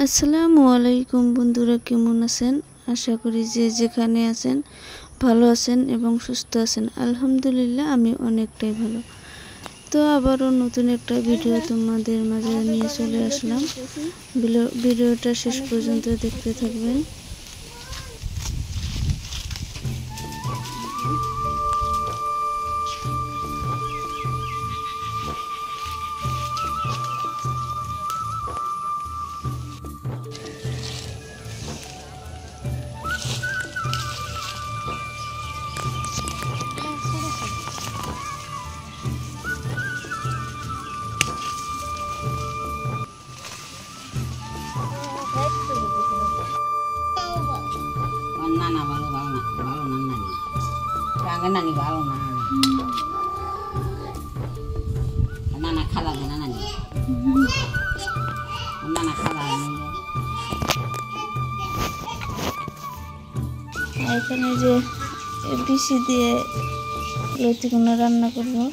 আসসালামু আলাইকুম বন্ধুরা, কেমন আছেন? আশা করি যে যেখানে আছেন ভালো আছেন এবং সুস্থ আছেন। আলহামদুলিল্লাহ আমি অনেকটাই ভালো। তো আবারও নতুন একটা ভিডিও তোমাদের মাঝে নিয়ে চলে আসলাম। ভিডিওটা শেষ পর্যন্ত দেখতে থাকবেন। নানা ভালো ভালো না ভালো না নানি রাঙা নানি ভালো না নানা খালা দে না নানি নানা খালা এখানে যে বিসি দিয়ে লতিগুলো রান্না করবো।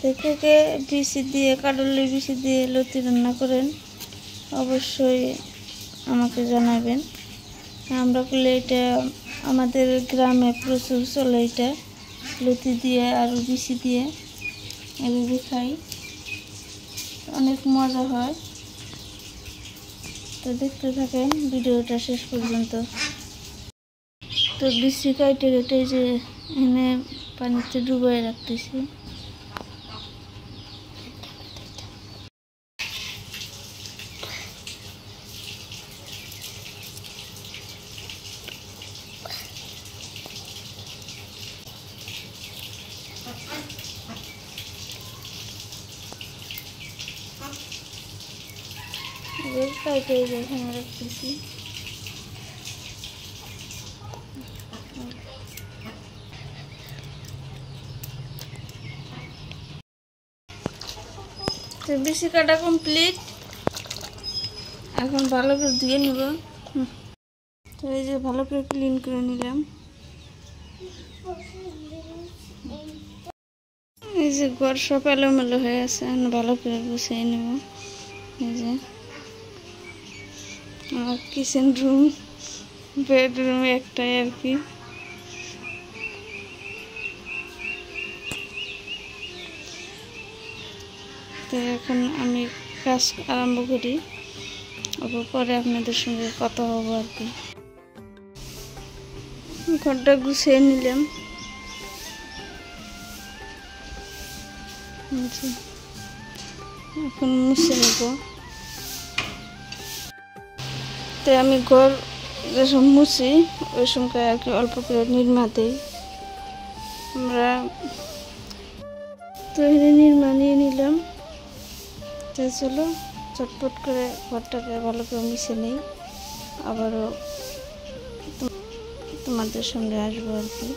থেকে বিসি দিয়ে কাডলের বিসি দিয়ে লতি রান্না করেন অবশ্যই আমাকে জানাবেন। আমরা করলে এটা আমাদের গ্রামে প্রচুর চলে, এটা লতি দিয়ে আর বিসি দিয়ে এভাবে খাই, অনেক মজা হয়। তো দেখতে থাকেন ভিডিওটা শেষ পর্যন্ত। তো বিসি কাটে কেটে যে এনে পানিতে ডুবাই রাখতেছি। কাটে এখানে রাখতেছি। তো বেশি কাটা কমপ্লিট, এখন ভালো করে ধুয়ে নিব। তো এই যে ভালো করে ক্লিন করে নিলাম। এই যে ঘর সব এলোমেলো হয়ে আছে, এখন ভালো করে গুছিয়ে নেব। এই যে আমার কিচেন রুম, বেডরুম একটাই আর কি। তো এখন আমি কাজ আরম্ভ করি, পরে আপনাদের সঙ্গে কথা হবো আর কি। ঘরটা গুছিয়ে নিলাম। এখন মুছে নেব। তো আমি ঘর যখন মুছি ওই সময় আর কি অল্প করে নির্মা দিই আমরা। তো এখানে নির্মা নিয়ে নিলাম। তো চলো চটপট করে ঘরটাকে ভালো করে মুছে নেই, আবারও তোমাদের সঙ্গে আসবো আর কি।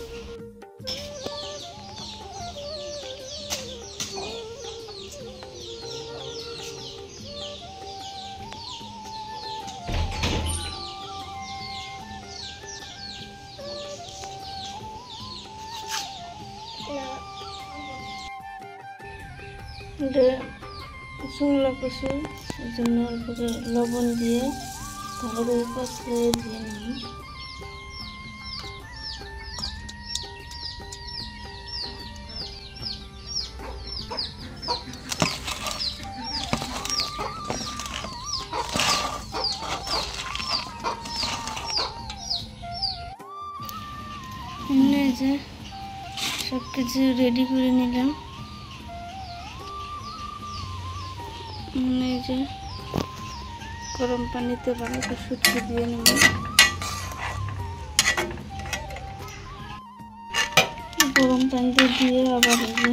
শুকনো কচু, এই জন্য অল্প করে লবণ দিয়ে ভালো করে কষিয়ে দিয়ে নিই। এই যে সব কিছু রেডি করে নিলাম। এই যে গরম পানিতে ভালো করে শুটকি দিয়ে নেব। গরম পানিতে দিয়ে আবার এই যে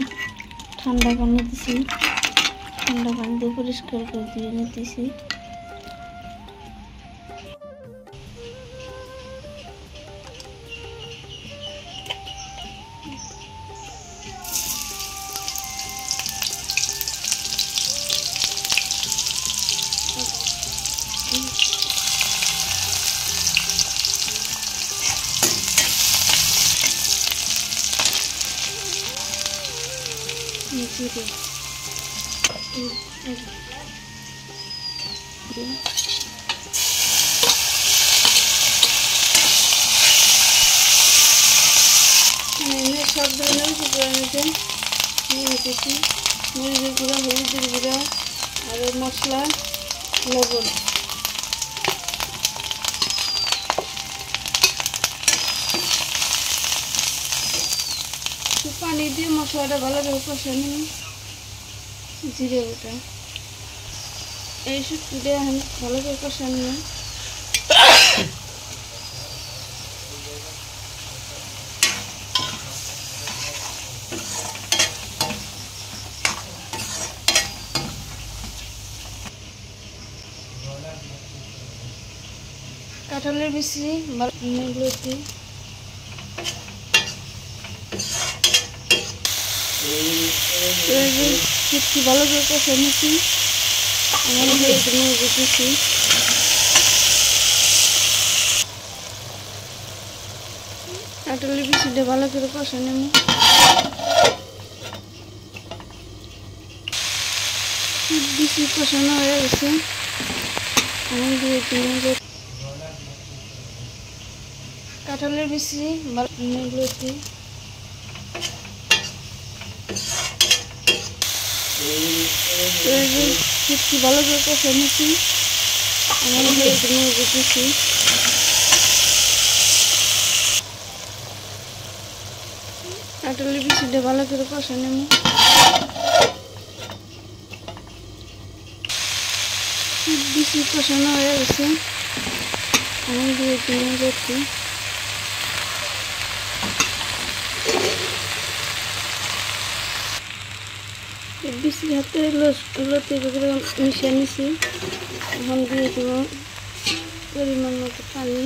ঠান্ডা পানি দিছি, ঠান্ডা পানি দিয়ে পরিষ্কার করে দিয়ে নিতেছি। সব ধরনের উপকরণ নিয়ে নিতেছি, মরিচের গুঁড়া, হলুদের গুঁড়া আর মশলা, লবণ। পানি দিয়ে মশলাটা ভালো করে কষাই নিই। জিরে ওটা এই শুটকিটা এখন ভালো করে কষাই নিই। কাঁঠালের বিচি লতি শুটকি ভালো করে কষাই নিচ্ছি। আমার দিচ্ছি কাঁঠালের বিচিটা ভালো করে কষাই নেব। বিচি কষানো হয়ে গেছে, আমি দিয়ে দিই কাঁঠালের বিচি লতি শুটকি ভালো করে কষাই নিচ্ছি। আমি দিচ্ছি কাঁঠালের বিচিটা ভালো করে কষাই নেব। বিচি কষানো হয়ে গেছে, আমি দিয়ে দিচ্ছি বিচি হাতে লতি করে মিশিয়ে নিছি। এখন দিয়ে দেব পরিমাণ মতো পানি।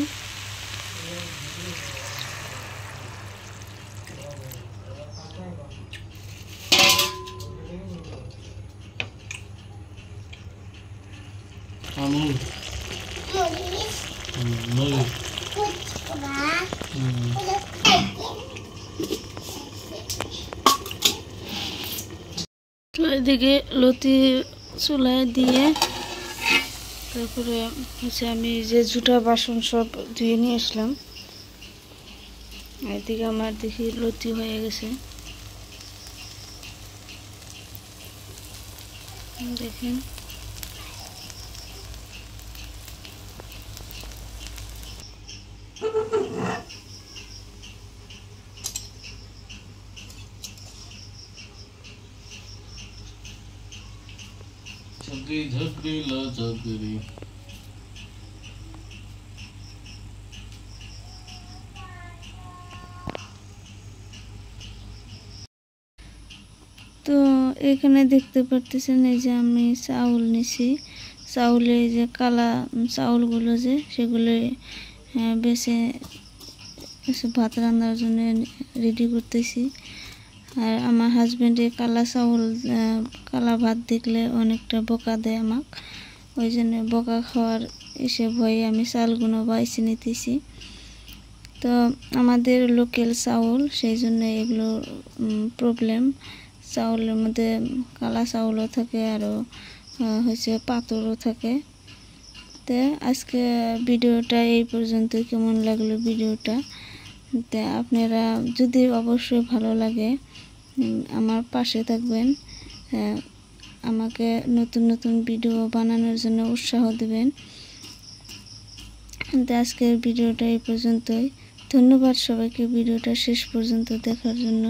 তো এদিকে লতি চুলায় দিয়ে তারপরে হচ্ছে আমি যে জুটা বাসন সব ধুয়ে নিয়ে আসলাম। এদিকে আমার দেখি লতি হয়ে গেছে, দেখেন। चकरी झकरी ला चकरी তো এখানে দেখতে পারতেছেন এই যে আমি চাউল নিছি। চাউলে যে কালা চাউলগুলো যে সেগুলো বেছে ভাত রান্নার জন্য রেডি করতেছি। আর আমার হাজব্যান্ডে কালা চাউল কালা ভাত দেখলে অনেকটা বকা দেয় আমাক, ওই জন্য বকা খাওয়ার এসে ভয়ে আমি চালগুলো বাইছে নিতেছি। তো আমাদের লোকাল চাউল, সেই জন্য এগুলো প্রবলেম। চাউলের মধ্যে কালা চাউলও থাকে আরও হচ্ছে পাথরও থাকে। তো আজকে ভিডিওটা এই পর্যন্ত। কেমন লাগলো ভিডিওটা, তা আপনারা যদি অবশ্যই ভালো লাগে আমার পাশে থাকবেন, আমাকে নতুন নতুন ভিডিও বানানোর জন্য উৎসাহ দেবেন। তো আজকের ভিডিওটা এই পর্যন্তই। ধন্যবাদ সবাইকে ভিডিওটা শেষ পর্যন্ত দেখার জন্য।